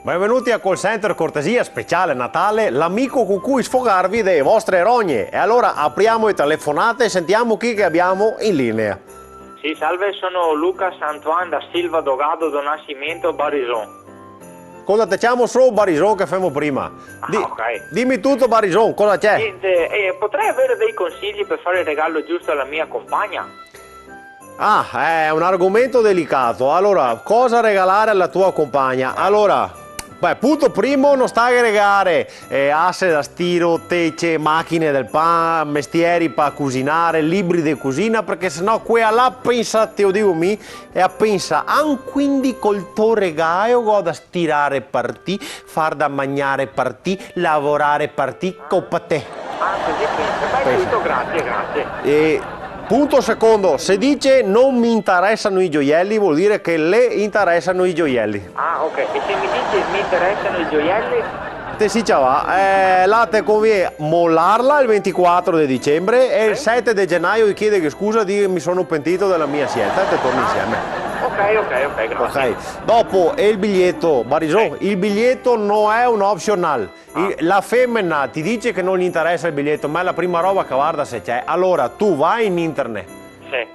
Benvenuti a Call Center Cortesia Speciale Natale, l'amico con cui sfogarvi delle vostre rogne. E allora apriamo le telefonate e sentiamo chi che abbiamo in linea. Sì, salve, sono Lucas Antoine da Silva Dogado do Nascimento Barison. Cosa diciamo solo Barison che famo prima? Ok. Dimmi tutto Barison, cosa c'è? Niente, potrei avere dei consigli per fare il regalo giusto alla mia compagna? Ah, è un argomento delicato. Allora, cosa regalare alla tua compagna? Allora, punto primo, non stai a regare asse da stiro, tece, macchine del pan, mestieri per cucinare, libri di cucina, perché sennò quella là pensa, te lo dico mi, e pensa, quindi col tuo regalo da stirare per te, far da mangiare per te, lavorare per te, coppa te. Così pensa. Benvenuto, grazie. Punto secondo, se dice non mi interessano i gioielli, vuol dire che le interessano i gioielli. Ok, e se mi dice mi interessano i gioielli? Te si va, là te conviene mollarla il 24 di dicembre e il 7 di gennaio gli chiede che scusa, di mi sono pentito della mia scelta e te torni insieme. Ok, grazie. Ok, dopo il biglietto, Barison, il biglietto non è un optional. La femmina ti dice che non gli interessa il biglietto, ma è la prima roba che guarda se c'è. Allora tu vai in internet,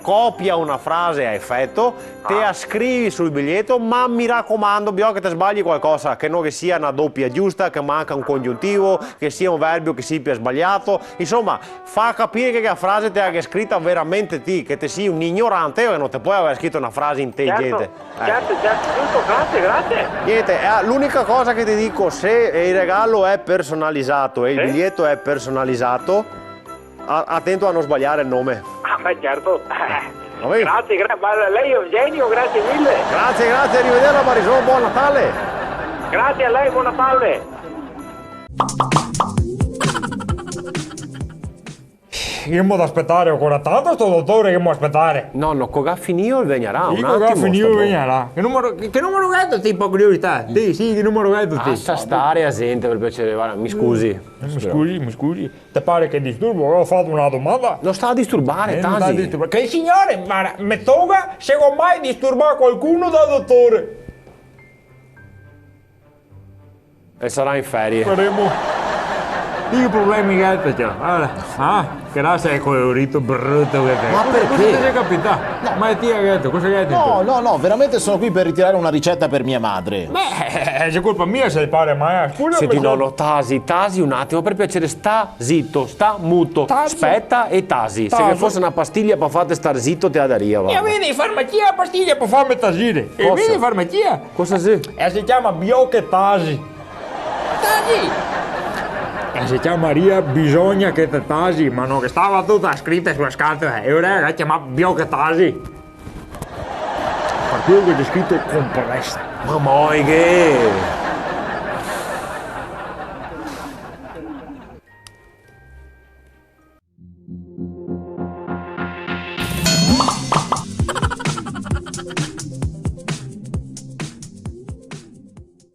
copia una frase a effetto, te la scrivi sul biglietto, ma mi raccomando, bisogna che te sbagli qualcosa, che non che sia una doppia giusta, che manca un congiuntivo, che sia un verbio che sia sbagliato. Insomma, fa capire che la frase te l'ha scritta veramente te, che te sei un ignorante e non te puoi aver scritto una frase intelligente. Certo, giusto, grazie. Niente, l'unica cosa che ti dico, se il regalo è personalizzato e il biglietto è personalizzato, attento a non sbagliare il nome. Certo. Grazie, ma lei è un genio, grazie mille. Grazie, arrivederla Barison, buon Natale. Grazie a lei, buon Natale. Io mo da aspettare ancora tanto sto dottore che mo aspettare. Nonno, cosa finito il venierà? Un Dico che attimo. finito il venierà. Che numero gatto ti po' curiosità? Sì, che numero gatto ti? Lascia stare a gente per piacere, guarda, mi scusi. Mi scusi. Ti pare che disturbo? Ho fatto una domanda. Non sta a disturbare, Non sta a Tasi. disturbare. Che il signore, ma mi tocca se ho mai disturbato qualcuno da dottore. E sarà in ferie. Faremo. Io problemi gatto c'ho. Allora, che razza è colorito brutto che è. Ma perché? Cosa ti è capitato? No. Ma ti è gatto, cosa gatto? No, veramente sono qui per ritirare una ricetta per mia madre. Beh, è colpa mia se pare, ma scusa. Senti, nonno, Tasi, un attimo, per piacere, sta zitto, sta muto, Taso. aspetta e Tasi. Se Taso. che fosse una pastiglia per fate star zitto, te la daria, va. E vedi in farmacia la pastiglia per farmi tasire. E Cosa? vedi in farmacia? Cosa sì? E si chiama Biochetasi. Tasi! E si chiama Maria bisogna che te tasi, ma no, che stava tutta scritta sulla scatola. E ora la chiama Biochetasi. Per quello che c'è scritto compressa. Ma moi che...